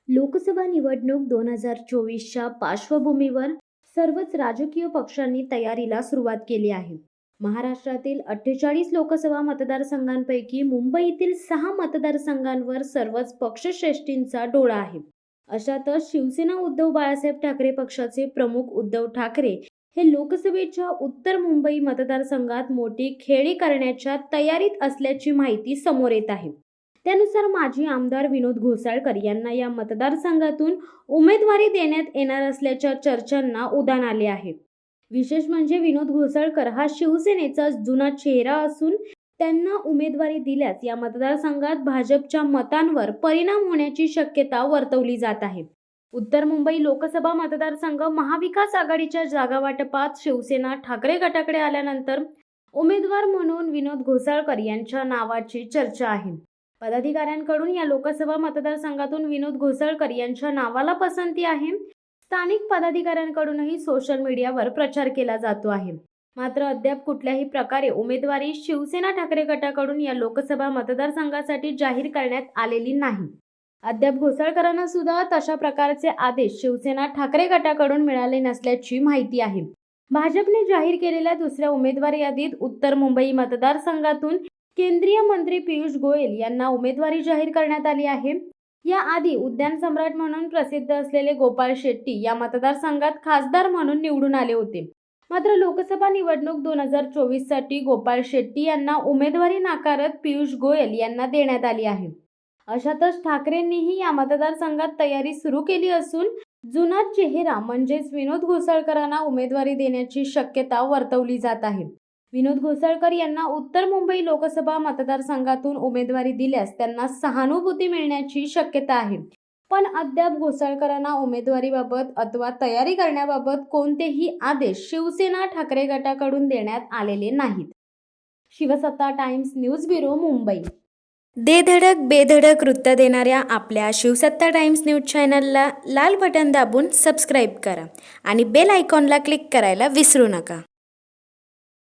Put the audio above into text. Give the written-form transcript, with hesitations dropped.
लोकसभा निवडणूक 2024च्या पार्श्वभूमीवर सर्वच राजकीय पक्षांनी तयारीला सुरुवात केली आहे. महाराष्ट्रातील 48 लोकसभा मतदारसंघांपैकी मुंबईतील 6 मतदारसंघांवर सर्वच पक्षश्रेष्ठींचा डोळा आहे. अशातच शिवसेना उद्धव बाळासाहेब ठाकरे पक्षाचे प्रमुख उद्धव ठाकरे हे लोकसभेच्या उत्तर मुंबई मतदारसंघात मोठी खेळी करण्याच्या तयारीत असल्याची माहिती समोर येत आहे. त्यानुसार माजी आमदार विनोद घोसाळकर यांना या मतदारसंघातून उमेदवारी देण्यात येणार असल्याच्या चर्चांना उधाण आले आहे. विशेष म्हणजे विनोद घोसाळकर हा शिवसेनेचा जुना चेहरा असून त्यांना उमेदवारी दिल्यास या मतदारसंघात भाजपच्या मतांवर परिणाम होण्याची शक्यता वर्तवली जात आहे. उत्तर मुंबई लोकसभा मतदारसंघ महाविकास आघाडीच्या जागा वाटपात शिवसेना ठाकरे गटाकडे आल्यानंतर उमेदवार म्हणून विनोद घोसाळकर यांच्या नावाची चर्चा आहे. पदाधिकाऱ्यांकडून या लोकसभा मतदारसंघातून विनोद घोसाळकर यांच्या नावाला पसंती आहे. स्थानिक पदाधिकाऱ्यांकडूनही सोशल मीडियावर प्रचार केला जातो आहे. मात्र अद्याप कुठल्याही प्रकारे उमेदवारी शिवसेना ठाकरे गटाकडून या लोकसभा मतदारसंघासाठी जाहीर करण्यात आलेली नाही. अद्याप घोसाळकरांना सुद्धा तशा प्रकारचे आदेश शिवसेना ठाकरे गटाकडून मिळाले नसल्याची माहिती आहे. भाजपने जाहीर केलेल्या दुसऱ्या उमेदवारी यादीत उत्तर मुंबई मतदारसंघातून केंद्रीय मंत्री पियुष गोयल यांना उमेदवारी जाहीर करण्यात आली आहे. याआधी उद्यान सम्राट म्हणून प्रसिद्ध असलेले गोपाळ शेट्टी या मतदारसंघात खासदार म्हणून निवडून आले होते. मात्र लोकसभा निवडणूक 2024 साठी गोपाळ शेट्टी यांना उमेदवारी नाकारत पियुष गोयल यांना देण्यात आली आहे. अशातच ठाकरेंनीही या मतदारसंघात तयारी सुरू केली असून जुना चेहरा म्हणजेच विनोद घोसाळकरांना उमेदवारी देण्याची शक्यता वर्तवली जात आहे. विनोद घोसाळकर यांना उत्तर मुंबई लोकसभा मतदारसंघातून उमेदवारी दिल्यास त्यांना सहानुभूती मिळण्याची शक्यता आहे. पण अद्याप घोसाळकरांना उमेदवारीबाबत अथवा तयारी करण्याबाबत कोणतेही आदेश शिवसेना ठाकरे गटाकडून देण्यात आलेले नाहीत. शिवसत्ता टाइम्स न्यूज ब्युरो, मुंबई. दे धडक बेधडक वृत्त देणाऱ्या आपल्या शिवसत्ता टाइम्स न्यूज चॅनलला लाल बटन दाबून सबस्क्राईब करा आणि बेल आयकॉनला क्लिक करायला विसरू नका.